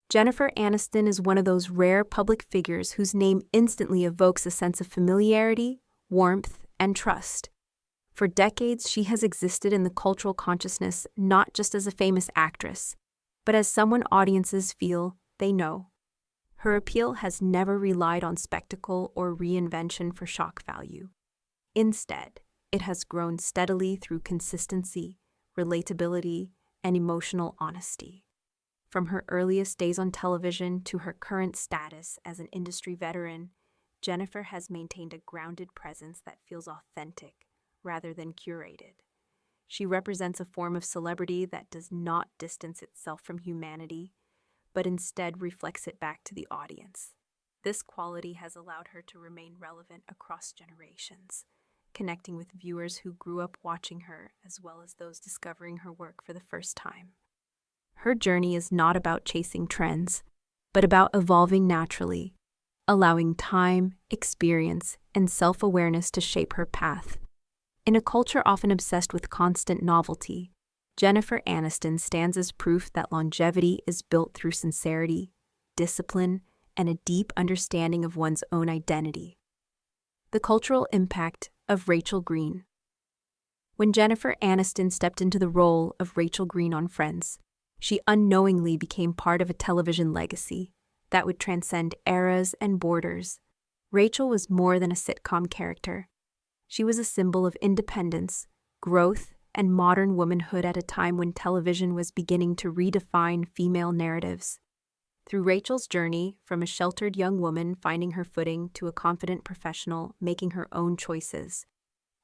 Jennifer Aniston is one of those rare public figures whose name instantly evokes a sense of familiarity, warmth, and trust. For decades, she has existed in the cultural consciousness not just as a famous actress, but as someone audiences feel they know. Her appeal has never relied on spectacle or reinvention for shock value. Instead, it has grown steadily through consistency, relatability, and emotional honesty. From her earliest days on television to her current status as an industry veteran, Jennifer has maintained a grounded presence that feels authentic rather than curated. She represents a form of celebrity that does not distance itself from humanity, but instead reflects it back to the audience. This quality has allowed her to remain relevant across generations, connecting with viewers who grew up watching her as well as those discovering her work for the first time. Her journey is not about chasing trends, but about evolving naturally, allowing time, experience, and self-awareness to shape her path. In a culture often obsessed with constant novelty, Jennifer Aniston stands as proof that longevity is built through sincerity, discipline, and a deep understanding of one's own identity. The cultural impact of Rachel Green. When Jennifer Aniston stepped into the role of Rachel Green on Friends, she unknowingly became part of a television legacy that would transcend eras and borders. Rachel was more than a sitcom character. She was a symbol of independence, growth, and modern womanhood at a time when television was beginning to redefine female narratives. Through Rachel's journey, from a sheltered young woman finding her footing to a confident professional making her own choices,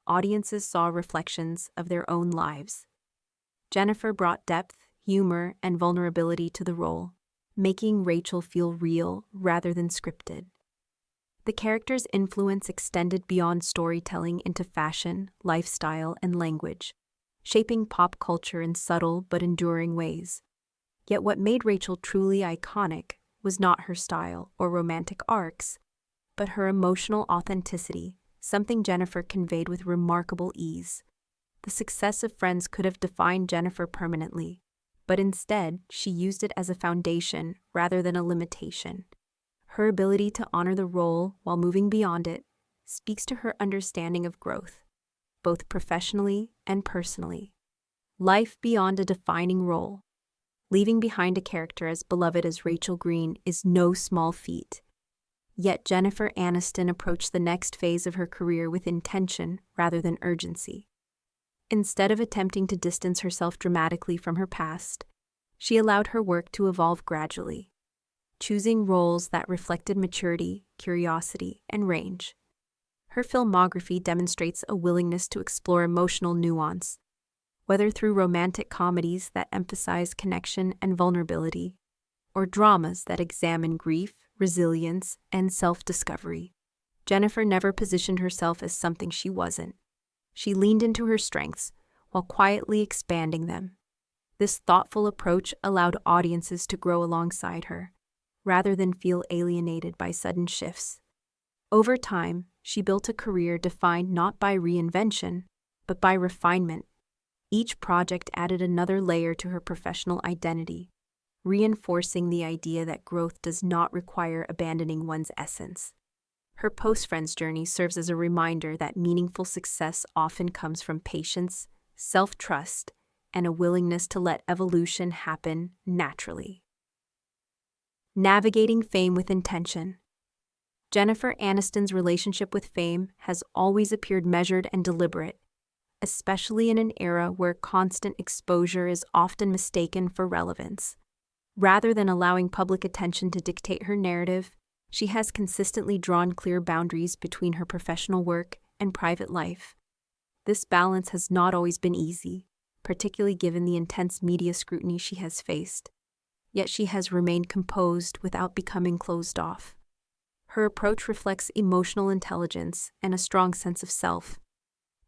audiences saw reflections of their own lives. Jennifer brought depth, humor, and vulnerability to the role, making Rachel feel real rather than scripted. The character's influence extended beyond storytelling into fashion, lifestyle, and language, shaping pop culture in subtle but enduring ways. Yet what made Rachel truly iconic was not her style or romantic arcs, but her emotional authenticity, something Jennifer conveyed with remarkable ease. The success of Friends could have defined Jennifer permanently, but instead, she used it as a foundation rather than a limitation. Her ability to honor the role while moving beyond it speaks to her understanding of growth, both professionally and personally. Life beyond a defining role. Leaving behind a character as beloved as Rachel Green is no small feat. Yet Jennifer Aniston approached the next phase of her career with intention rather than urgency. Instead of attempting to distance herself dramatically from her past, she allowed her work to evolve gradually, choosing roles that reflected maturity, curiosity, and range. Her filmography demonstrates a willingness to explore emotional nuance, whether through romantic comedies that emphasize connection and vulnerability, or dramas that examine grief, resilience, and self-discovery. Jennifer never positioned herself as something she wasn't. She leaned into her strengths while quietly expanding them. This thoughtful approach allowed audiences to grow alongside her, rather than feel alienated by sudden shifts. Over time, she built a career defined not by reinvention, but by refinement. Each project added another layer to her professional identity, reinforcing the idea that growth does not require abandoning one's essence. Her post-Friends journey serves as a reminder that meaningful success often comes from patience, self-trust, and a willingness to let evolution happen naturally. Navigating fame with intention. Jennifer Aniston's relationship with fame has always appeared measured and deliberate, especially in an era where constant exposure is often mistaken for relevance. Rather than allowing public attention to dictate her narrative, she has consistently drawn clear boundaries between her professional work and private life. This balance has not always been easy, particularly given the intense media scrutiny she has faced. Yet she has remained composed without becoming closed off. Her approach reflects emotional intelligence and a strong sense of self,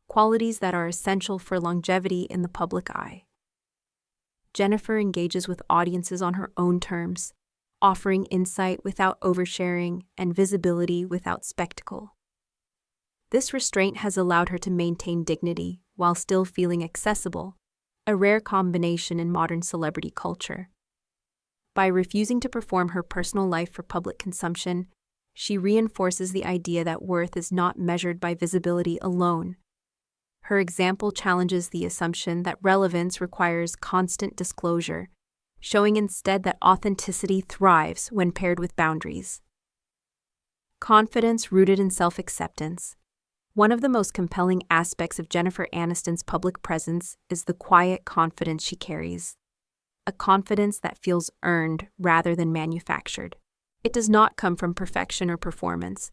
qualities that are essential for longevity in the public eye. Jennifer engages with audiences on her own terms, offering insight without oversharing and visibility without spectacle. This restraint has allowed her to maintain dignity while still feeling accessible, a rare combination in modern celebrity culture. By refusing to perform her personal life for public consumption, she reinforces the idea that worth is not measured by visibility alone. Her example challenges the assumption that relevance requires constant disclosure, showing instead that authenticity thrives when paired with boundaries. Confidence rooted in self-acceptance. One of the most compelling aspects of Jennifer Aniston's public presence is the quiet confidence she carries. A confidence that feels earned rather than manufactured. It does not come from perfection or performance,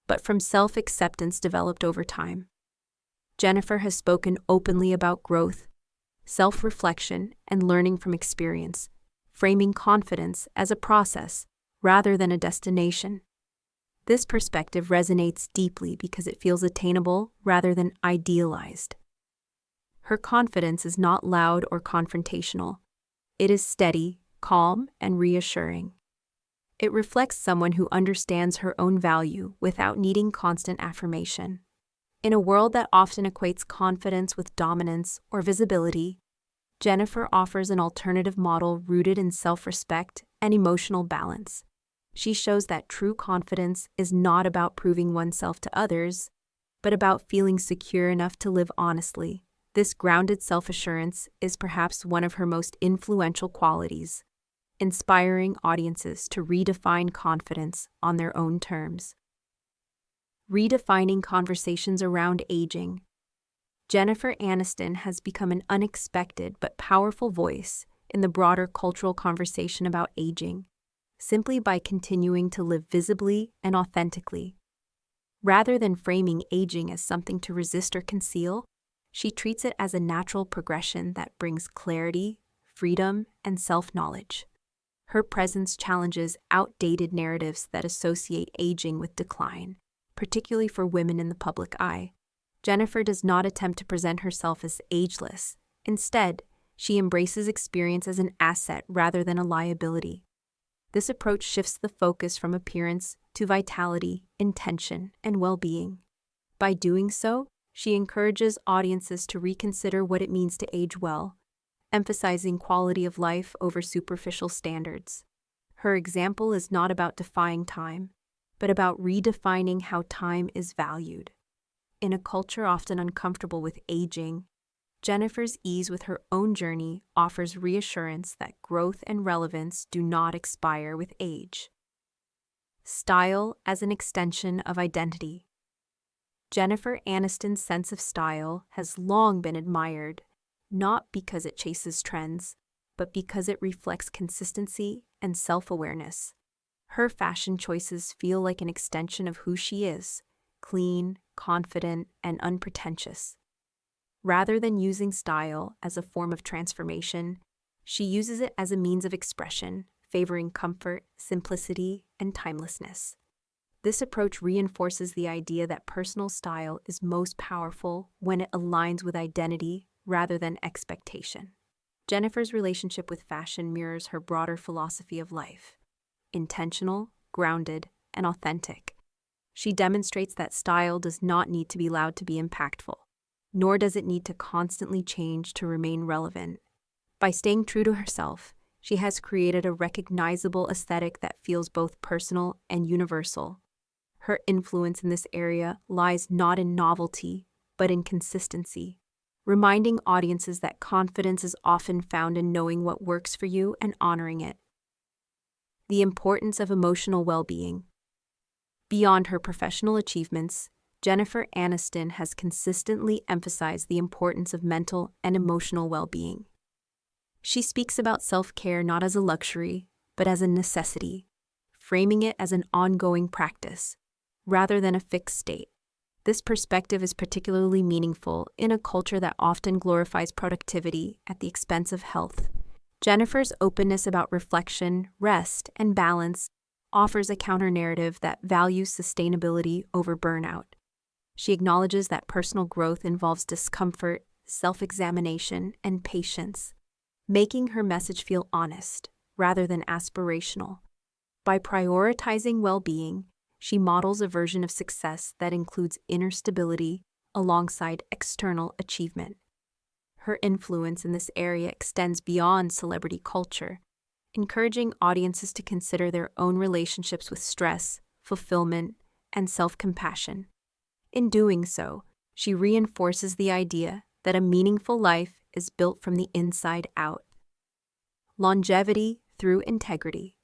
but from self-acceptance developed over time. Jennifer has spoken openly about growth, self-reflection, and learning from experience, framing confidence as a process rather than a destination. This perspective resonates deeply because it feels attainable rather than idealized. Her confidence is not loud or confrontational. It is steady, calm, and reassuring. It reflects someone who understands her own value without needing constant affirmation. In a world that often equates confidence with dominance or visibility, Jennifer offers an alternative model rooted in self-respect and emotional balance. She shows that true confidence is not about proving oneself to others, but about feeling secure enough to live honestly. This grounded self-assurance is perhaps one of her most influential qualities, inspiring audiences to redefine confidence on their own terms. Redefining conversations around aging. Jennifer Aniston has become an unexpected but powerful voice in the broader cultural conversation about aging, simply by continuing to live visibly and authentically. Rather than framing aging as something to resist or conceal, she treats it as a natural progression that brings clarity, freedom, and self-knowledge. Her presence challenges outdated narratives that associate aging with decline, particularly for women in the public eye. Jennifer does not attempt to present herself as ageless. Instead, she embraces experience as an asset rather than a liability. This approach shifts the focus from appearance to vitality, intention, and well-being. By doing so, she encourages audiences to reconsider what it means to age well, emphasizing quality of life over superficial standards. Her example is not about defying time, but about redefining how time is valued. In a culture often uncomfortable with aging, Jennifer's ease with her own journey offers reassurance that growth and relevance do not expire with age. Style as an extension of identity. Jennifer Aniston's sense of style has long been admired, not because it chases trends, but because it reflects consistency and self-awareness. Her fashion choices feel like an extension of who she is, clean, confident, and unpretentious. Rather than using style as a form of transformation, she uses it as a means of expression, favoring comfort, simplicity, and timelessness. This approach reinforces the idea that personal style is most powerful when it aligns with identity rather than expectation. Jennifer's relationship with fashion mirrors her broader philosophy of life: intentional, grounded, and authentic. She demonstrates that style does not need to be loud to be impactful, nor does it need to constantly change to remain relevant. By staying true to herself, she has created a recognizable aesthetic that feels both personal and universal. Her influence in this area lies not in novelty, but in consistency, reminding audiences that confidence is often found in knowing what works for you and honoring it. The importance of emotional well-being. Beyond her professional achievements, Jennifer Aniston has consistently emphasized the importance of mental and emotional well-being. She speaks about self-care not as a luxury, but as a necessity, framing it as an ongoing practice, rather than a fixed state. This perspective is particularly meaningful in a culture that often glorifies productivity at the expense of health. Jennifer's openness about reflection, rest, and balance offers a counter-narrative that values sustainability over burnout. She acknowledges that personal growth involves discomfort, self-examination, and patience, making her message feel honest rather than aspirational. By prioritizing well-being, she models a version of success that includes inner stability alongside external achievement. Her influence in this area extends beyond celebrity culture. encouraging audiences to consider their own relationships with stress, fulfillment, and self-compassion. In doing so, she reinforces the idea that a meaningful life is built from the inside out. Longevity through integrity.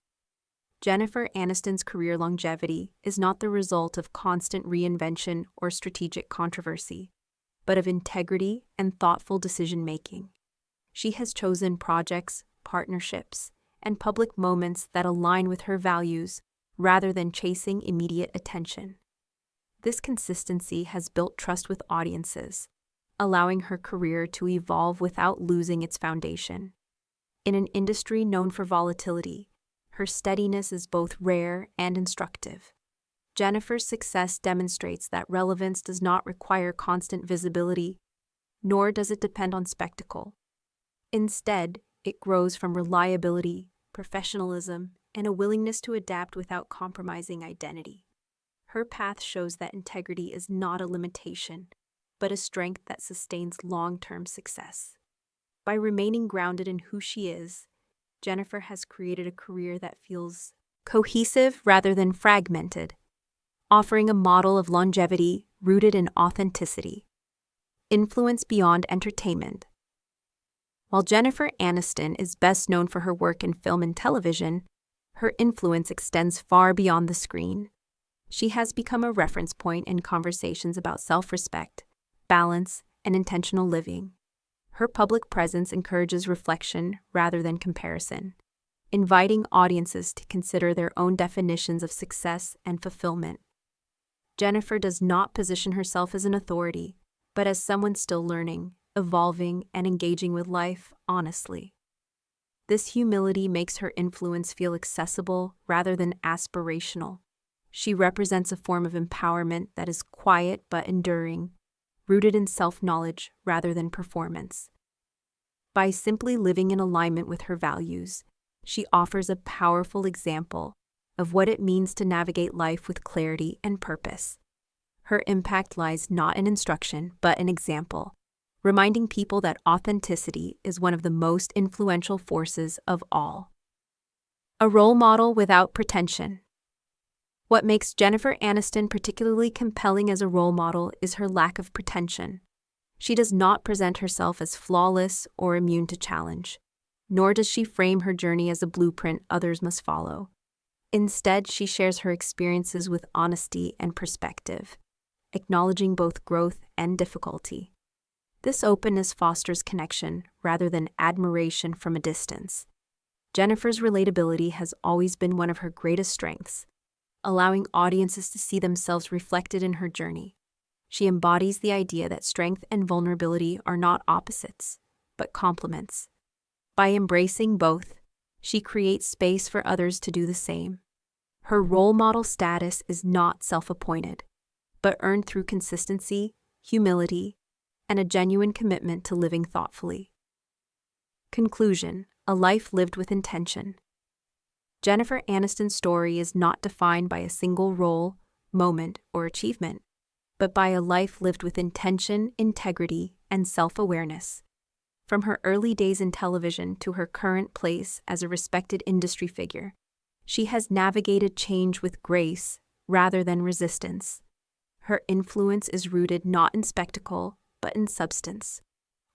Jennifer Aniston's career longevity is not the result of constant reinvention or strategic controversy, but of integrity and thoughtful decision-making. She has chosen projects, partnerships, and public moments that align with her values rather than chasing immediate attention. This consistency has built trust with audiences, allowing her career to evolve without losing its foundation. In an industry known for volatility, her steadiness is both rare and instructive. Jennifer's success demonstrates that relevance does not require constant visibility, nor does it depend on spectacle. Instead, it grows from reliability, professionalism, and a willingness to adapt without compromising identity. Her path shows that integrity is not a limitation, but a strength that sustains long-term success. By remaining grounded in who she is, Jennifer has created a career that feels cohesive rather than fragmented, offering a model of longevity rooted in authenticity. Influence beyond entertainment. While Jennifer Aniston is best known for her work in film and television, her influence extends far beyond the screen. She has become a reference point in conversations about self-respect, balance, and intentional living. Her public presence encourages reflection rather than comparison, inviting audiences to consider their own definitions of success and fulfillment. Jennifer does not position herself as an authority, but as someone still learning, evolving, and engaging with life honestly. This humility makes her influence feel accessible rather than aspirational. She represents a form of empowerment that is quiet but enduring, rooted in self-knowledge rather than performance. By simply living in alignment with her values, she offers a powerful example of what it means to navigate life with clarity and purpose. Her impact lies not in instruction, but in example, reminding people that authenticity is one of the most influential forces of all. A role model without pretension. What makes Jennifer Aniston particularly compelling as a role model is her lack of pretension. She does not present herself as flawless or immune to challenge, nor does she frame her journey as a blueprint others must follow. Instead, she shares her experiences with honesty and perspective, acknowledging both growth and difficulty. This openness fosters connection rather than admiration from a distance. Jennifer's relatability has always been one of her greatest strengths, allowing audiences to see themselves reflected in her journey. She embodies the idea that strength and vulnerability are not opposites, but complements. By embracing both, she creates space for others to do the same. Her role model status is not self-appointed, but earned through consistency, humility, and a genuine commitment to living thoughtfully. Conclusion: a life lived with intention. Jennifer Aniston's story is not defined by a single role, moment, or achievement, but by a life lived with intention, integrity, and self-awareness. From her early days in television to her current place as a respected industry figure, she has navigated change with grace rather than resistance. Her influence is rooted not in spectacle, but in substance,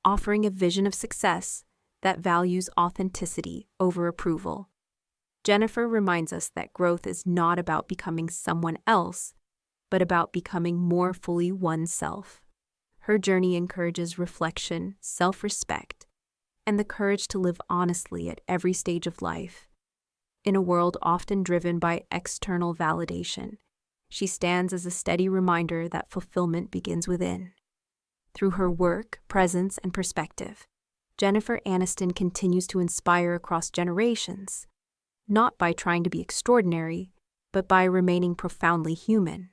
offering a vision of success that values authenticity over approval. Jennifer reminds us that growth is not about becoming someone else, but about becoming more fully oneself. Her journey encourages reflection, self-respect, and the courage to live honestly at every stage of life. In a world often driven by external validation, she stands as a steady reminder that fulfillment begins within. Through her work, presence, and perspective, Jennifer Aniston continues to inspire across generations, not by trying to be extraordinary, but by remaining profoundly human.